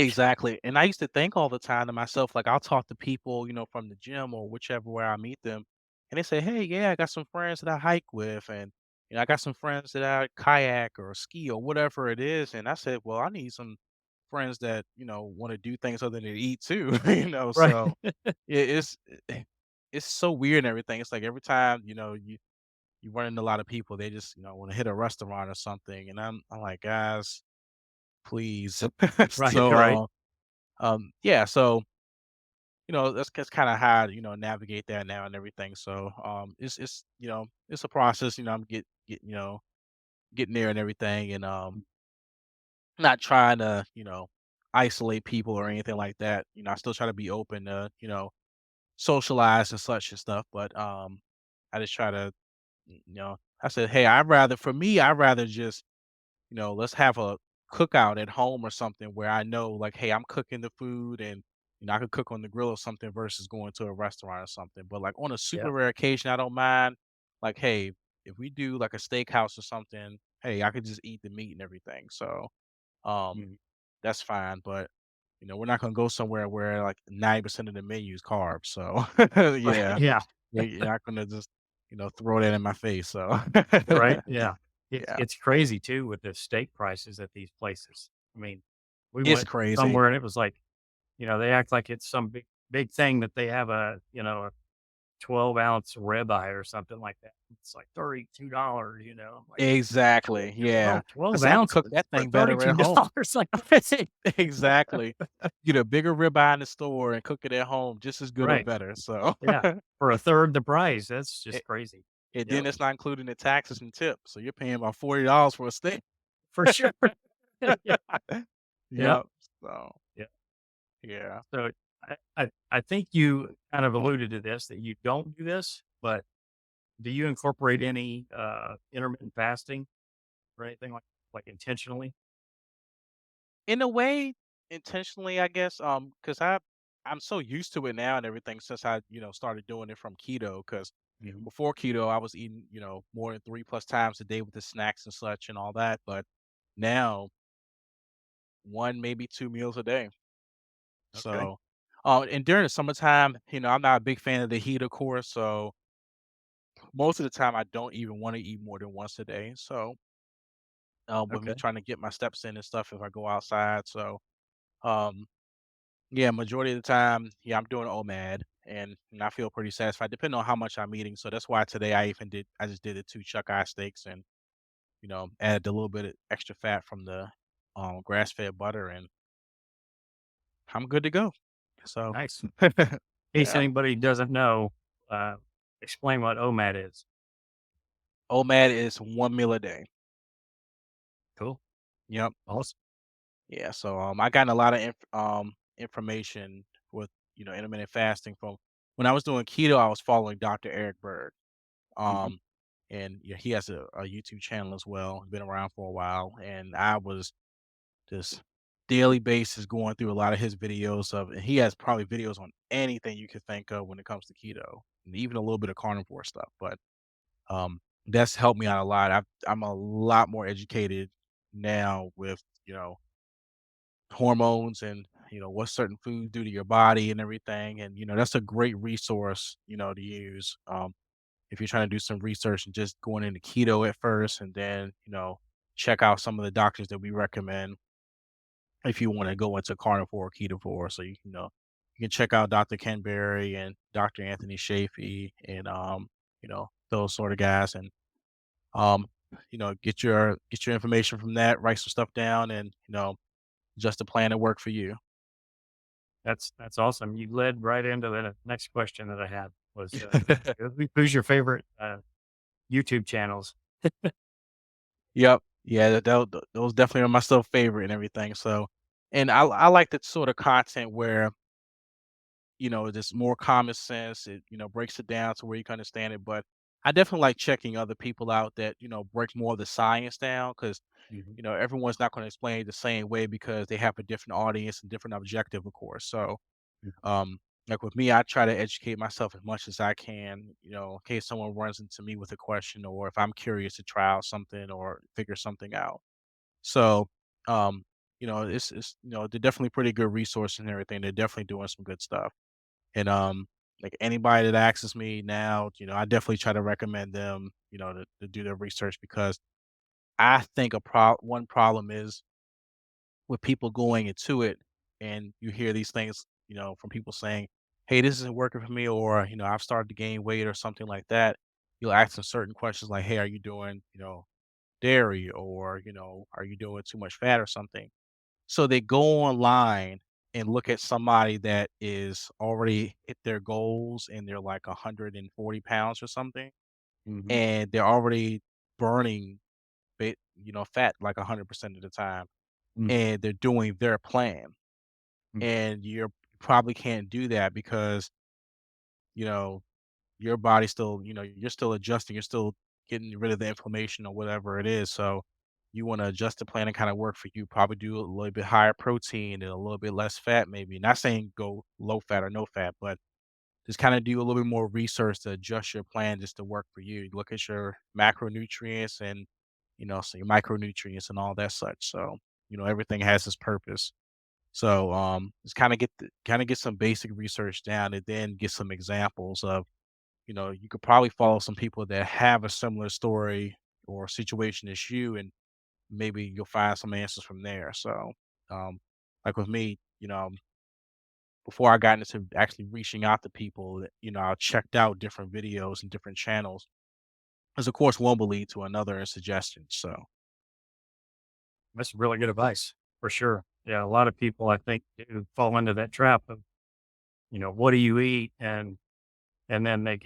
Like, Exactly, and I used to think all the time to myself, like, I'll talk to people, from the gym or whichever where I meet them, and they say, "Hey, yeah, I got some friends that I hike with, and, I got some friends that I kayak or ski or whatever it is," and I said, "Well, I need some friends that, wanna do things other than eat too," right. so it's it's so weird and everything. It's like every time, you run into a lot of people, they just, wanna hit a restaurant or something, and I'm like, "Guys, please." Right. So, Right. yeah, so, that's kinda how, navigate that now and everything. So, it's a process, I'm getting there and everything and, not trying to, isolate people or anything like that. I still try to be open to, socialize and such and stuff, but, I just try to, I said, "Hey, I'd rather just, let's have a cookout at home or something where I know, like, hey, I'm cooking the food and, I could cook on the grill or something versus going to a restaurant or something. But like on a Yeah. super rare occasion, I don't mind. Like, hey, if we do like a steakhouse or something, hey, I could just eat the meat and everything. So, um, Mhm. that's fine. But we're not gonna go somewhere where like 90% of the menu is carbs. So, Right, yeah, yeah, you're not gonna just throw that in my face. So, right, yeah. It's yeah, it's crazy too with the steak prices at these places. I mean, we it's went crazy. somewhere and it was like, they act like it's some big thing that they have a 12-ounce ribeye or something like that. It's like $32, I'm like, Exactly. Yeah. I 12 said I can cook ounces that for thing better at home. $32. Like, what is it? Exactly. Get a bigger ribeye in the store and cook it at home just as good or Right. better. So, Yeah. For a third the price. That's it, just crazy. and Yep. then it's not including the taxes and tips. So you're paying about $40 for a steak. For sure. Yeah. Yep. Yep. So, Yeah. yeah. So I think you kind of alluded to this that you don't do this, but do you incorporate any intermittent fasting or anything like intentionally? In a way, intentionally, I guess, because I'm so used to it now and everything since I, started doing it from keto. Because Mhm. before keto, I was eating, more than 3 plus times a day with the snacks and such and all that. But now, 1, maybe 2 meals a day. Okay. So, and during the summertime, I'm not a big fan of the heat, of course. So most of the time, I don't even want to eat more than once a day. So, with me Okay. trying to get my steps in and stuff, if I go outside, so um, yeah, majority of the time, yeah, I'm doing OMAD, and I feel pretty satisfied, depending on how much I'm eating. So that's why today I just did the 2 chuck eye steaks and added a little bit of extra fat from the grass fed butter, and I'm good to go. So, Nice. In case yeah. anybody doesn't know, uh, explain what OMAD is. OMAD is 1 meal a day. Cool. Yep. Awesome. Yeah. So I gotten a lot of information with intermittent fasting from when I was doing keto. I was following Dr. Eric Berg. Mhm. Um, and yeah, he has a YouTube channel as well. Been around for a while, and I was just daily basis going through a lot of his videos of, and he has probably videos on anything you could think of when it comes to keto, and even a little bit of carnivore stuff. But that's helped me out a lot. I'm a lot more educated now with hormones and what certain foods do to your body and everything, and that's a great resource to use. If you're trying to do some research and just going into keto at first and then, check out some of the doctors that we recommend if you want to go into carnivore or ketovore. So you can check out Dr. Ken Berry and Dr. Anthony Shafee and those sort of guys and um get your information from that, write some stuff down and just a plan to work for you. That's awesome. You led right into the next question that I had was, who's your favorite, YouTube channels? Yep. Yeah, those definitely are my still favorite and everything. So and I like the sort of content where just more common sense. It, breaks it down to where you can understand it. But I definitely like checking other people out that, break more of the science down because, Mhm. everyone's not going to explain it the same way because they have a different audience and different objective, of course. So, Mhm. um, like with me, I try to educate myself as much as I can, in case someone runs into me with a question or if I'm curious to try out something or figure something out. So, um, it's they're definitely pretty good resources and everything. They're definitely doing some good stuff. And, like, anybody that asks me now, I definitely try to recommend them, to do their research because I think one problem is with people going into it and you hear these things, from people saying, "Hey, this isn't working for me," or, "I've started to gain weight," or something like that. You'll ask them certain questions like, "Hey, are you doing, dairy?" Or, "Are you doing too much fat or something?" So they go online and look at somebody that is already hit their goals and they're like 140 pounds or something, Mhm. and they're already burning fat like 100% of the time, Mhm. and they're doing their plan. Mhm. And you probably can't do that because, you know, your body still, you're still adjusting, you're still getting rid of the inflammation or whatever it is. So you want to adjust the plan and kind of work for you. Probably do a little bit higher protein and a little bit less fat, maybe. Not saying go low fat or no fat, but just kind of do a little bit more research to adjust your plan just to work for you. Look at your macronutrients and so your micronutrients and all that such. So, everything has its purpose. So, just kind of get some basic research down and then get some examples of, you could probably follow some people that have a similar story or situation as you, and maybe you'll find some answers from there. So, um, like with me, before I got into actually reaching out to people, I checked out different videos and different channels. Because of course, one will lead to another and suggestions. So, That's really good advice for sure. Yeah, a lot of people I think do fall into that trap of, what do you eat? And then they,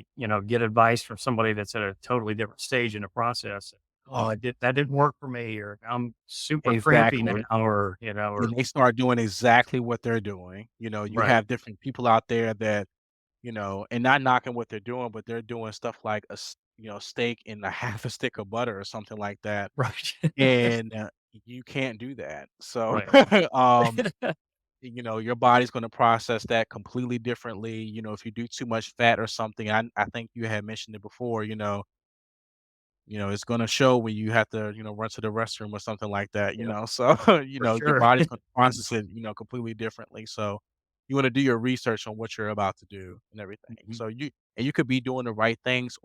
get advice from somebody that's at a totally different stage in the process. Oh, that didn't work for me, or I'm super crampy now, exactly. or And they start doing exactly what they're doing. You right, have different people out there that, and not knocking what they're doing, but they're doing stuff like steak in a half a stick of butter or something like that. right, And you can't do that. So, right. um, your body's going to process that completely differently. If you do too much fat or something, I think you had mentioned it before, it's gonna show when you have to, run to the restroom or something like that, Yep, So, for your sure. body's gonna process it, completely differently. So you wanna do your research on what you're about to do and everything. Mhm, So you could be doing the right things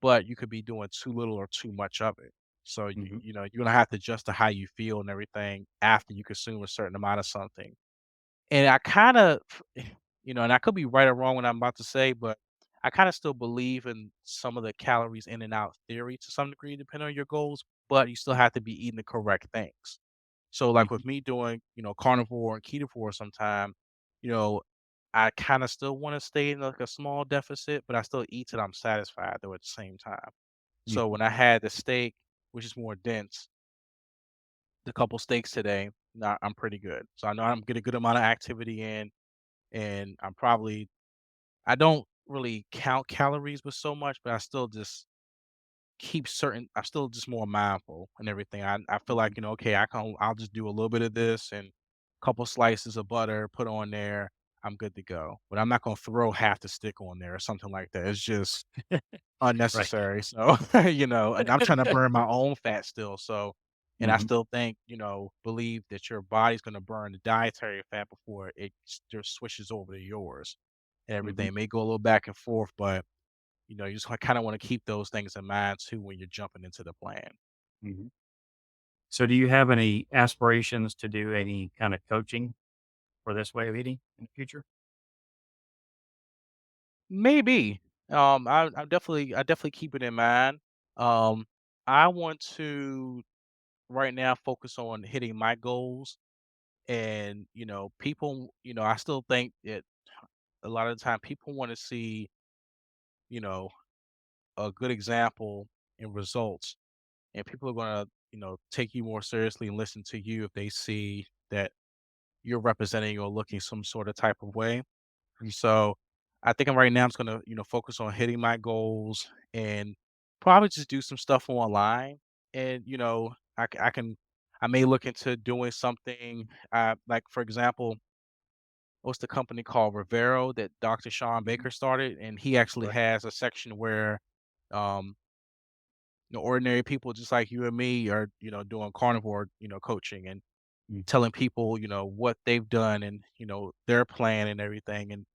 but you could be doing too little or too much of it. So mhm, you're gonna have to adjust to how you feel and everything after you consume a certain amount of something. And I kinda and I could be right or wrong what I'm about to say, but I kinda still believe in some of the calories in and out theory to some degree, depending on your goals, but you still have to be eating the correct things. So, like mhm, with me doing, carnivore and ketovore sometime, you know, I kinda still wanna stay in like a small deficit, but I still eat till I'm satisfied though at the same time. So mhm, when I had the steak, which is more dense, the couple steaks today, nah, I'm pretty good. So I know I'm getting a good amount of activity in, and I don't really count calories with so much, but I still just I'm still just more mindful and everything. I feel mhm. like, okay, I'll just do a little bit of this and a couple slices of butter, put on there, I'm good to go. But I'm not gonna throw half the stick on there or something like that. It's just Right. unnecessary. So, and I'm trying to burn my own fat still. So, and I Mhm, still think, believe that your body's gonna burn the dietary fat before just switches over to yours and mhm, everything. It may go a little back and forth, but you just kind of want to keep those things in mind too when you're jumping into the plan. mhm. So do you have any aspirations to do any kind of coaching for this way of eating in the future? Maybe. I definitely keep it in mind. Um, I want to right now focus on hitting my goals, and people. I still think that a lot of the time people want to see you know a good example and results, and people are going to take you more seriously and listen to you if they see that you're representing or looking some sort of type of way. And so I think right now I'm just gonna, focus on hitting my goals and probably just do some stuff online. And I may look into doing something like for example, what's the company called Rivero that Dr. Sean Mhm. Baker started, and he actually Right. has a section where um ordinary people just like you and me are, doing carnivore, coaching and Mhm, telling people, what they've done and, their plan and everything, and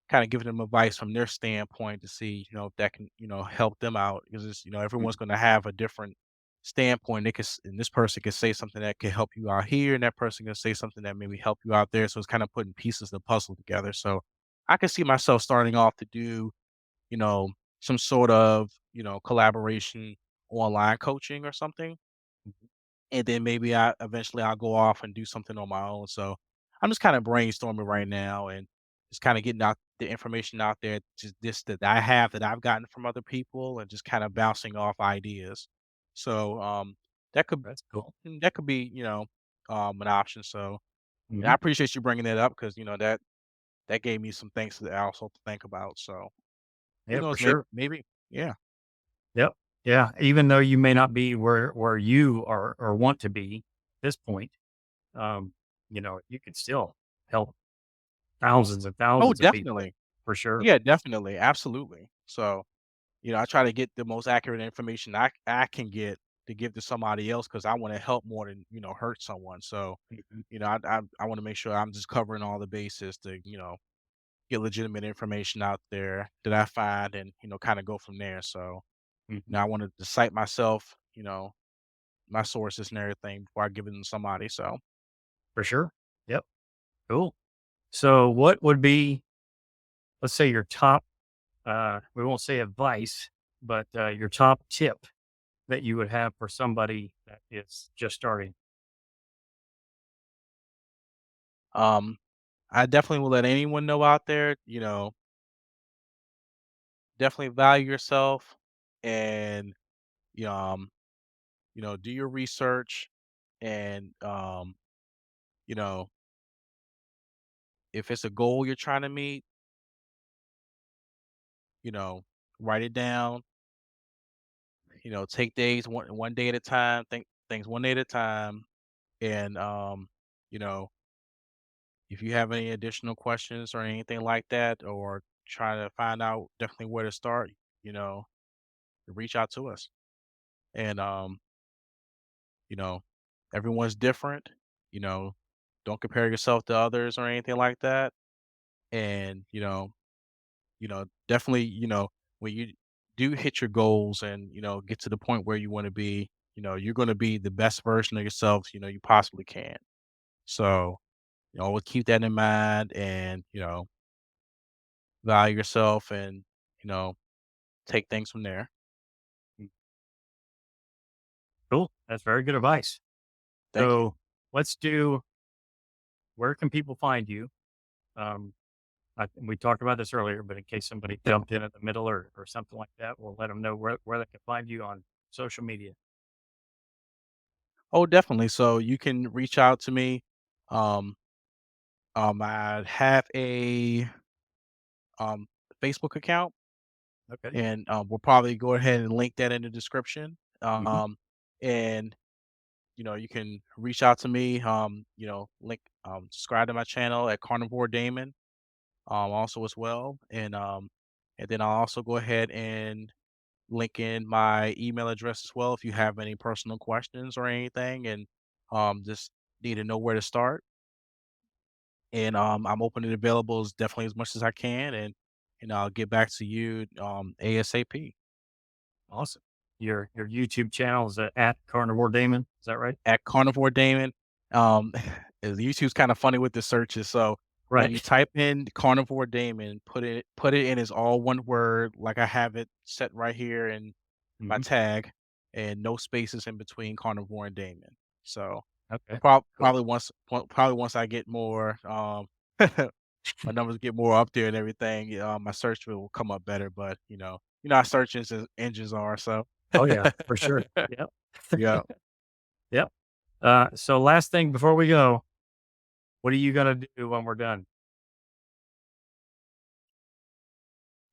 kinda giving them advice from their standpoint to see, if that can, help them out because it's everyone's mhm, gonna have a different standpoint. And this person could say something that could help you out here, and that person can say something that maybe help you out there, so it's kinda putting pieces of the puzzle together. So, I can see myself starting off to do, you know, some sort of, collaboration online coaching or something, mhm. and then maybe I'll go off and do something on my own. So I'm just kind of brainstorming right now and just kind of getting out the information out there, just this that I have that I've gotten from other people, and just kind of bouncing off ideas. So that could That's cool. that could be an option. So and I Mhm. appreciate you bringing that up because that gave me some things to also think about. So who Yeah, for knows? Maybe sure. maybe yeah. Yep. Yeah, even though you may not be where you are or want to be at this point, um, you could still help thousands and Oh, thousands of people definitely. for sure. Yeah, definitely, absolutely. So I try to get the most accurate information I can get to give to somebody else because I want to help more than hurt someone. So Mhm. I want to make sure I'm just covering all the bases to get legitimate information out there that I find and kind of go from there. So Mhm. I wanted to cite myself, my sources and everything before I give it to somebody. So For sure. Yep. Cool. So what would be, let's say, your top, we won't say advice, but your top tip that you would have for somebody that is just starting? um, I definitely will let anyone know out there, definitely value yourself and you know, um, do your research and you know, if it's a goal you're trying to meet, you know, write it down, take days one day at a time, think things one day at a time. And you know, if you have any additional questions or anything like that, or try to find out definitely where to start, you know, reach out to us. And you know, everyone's different, you know, don't compare yourself to others or anything like that. And, definitely, when you do hit your goals and, get to the point where you want to be, you're going to be the best version of yourself, you possibly can. So, always keep that in mind and, value yourself and, you know, take things from there. Mm. Cool. That's very good advice. Thank you. So let's do, where can people find you? Um, we talked about this earlier, but in case somebody jumped in at the middle or something like that, we'll let them know where they can find you on social media. Oh, definitely. So you can reach out to me. Um, I have a um Facebook account Okay. and we'll probably go ahead and link that in the description. Hmm. And you can reach out to me. Link, subscribe to my channel at Carnivore Damon, also as well, and then I'll also go ahead and link in my email address as well if you have any personal questions or anything, and just need to know where to start. And I'm open and available as definitely as much as I can, and I'll get back to you ASAP. Awesome. Your YouTube channel is at Carnivore Damon. Is that right? At Carnivore Damon. Um, YouTube's kind of funny with the searches. So when you Right. type in Carnivore Damon, put it in as all one word, like I have it set right here in my Hmm. tag, and no spaces in between Carnivore and Damon. So Okay. Cool. probably once I get more, my numbers get more up there and everything, my search will come up better. But how search engines are. So Oh yeah, for sure. Yep. yeah. Yep. So last thing before we go, what are you gonna do when we're done?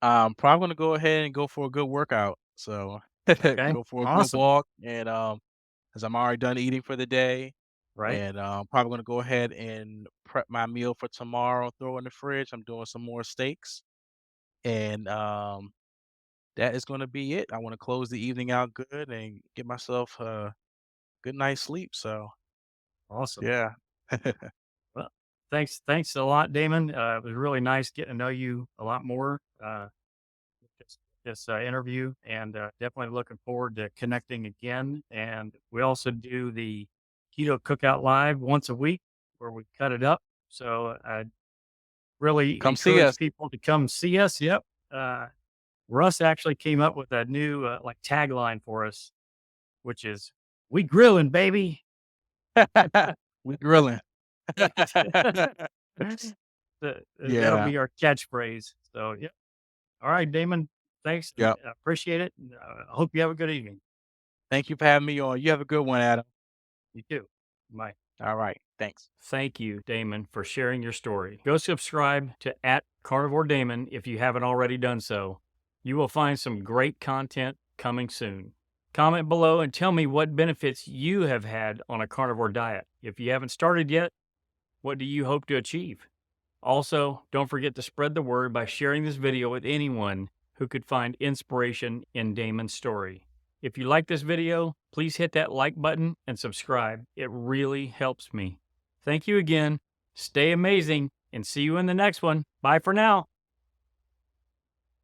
Probably gonna go ahead and go for a good workout. So Okay. go for a good Awesome. walk, and as I'm already done eating for the day, Right. and probably gonna go ahead and prep my meal for tomorrow. Throw in the fridge. I'm doing some more steaks, and that is gonna be it. I want to close the evening out good and get myself a good night's sleep. So Awesome. yeah, Well, thanks a lot, Damon. It was really nice getting to know you a lot more. This interview, and definitely looking forward to connecting again. And we also do the Keto Cookout Live once a week where we cut it up. So I really come see encourage us. people to come see us. Yep. Uh, Russ actually came up with a new like tagline for us, which is "We grilling, baby." We grilling. That'll Yeah. be our catchphrase. So yeah. All right, Damon. Thanks. Yep. I appreciate it. I hope you have a good evening. Thank you for having me on. You have a good one, Adam. You too. Bye. All right. Thanks. Thank you, Damon, for sharing your story. Go subscribe to at Carnivore Damon if you haven't already done so. You will find some great content coming soon. Comment below and tell me what benefits you have had on a carnivore diet. If you haven't started yet, what do you hope to achieve? Also, don't forget to spread the word by sharing this video with anyone who could find inspiration in Damon's story. If you like this video, please hit that like button and subscribe. It really helps me. Thank you again. Stay amazing and see you in the next one. Bye for now.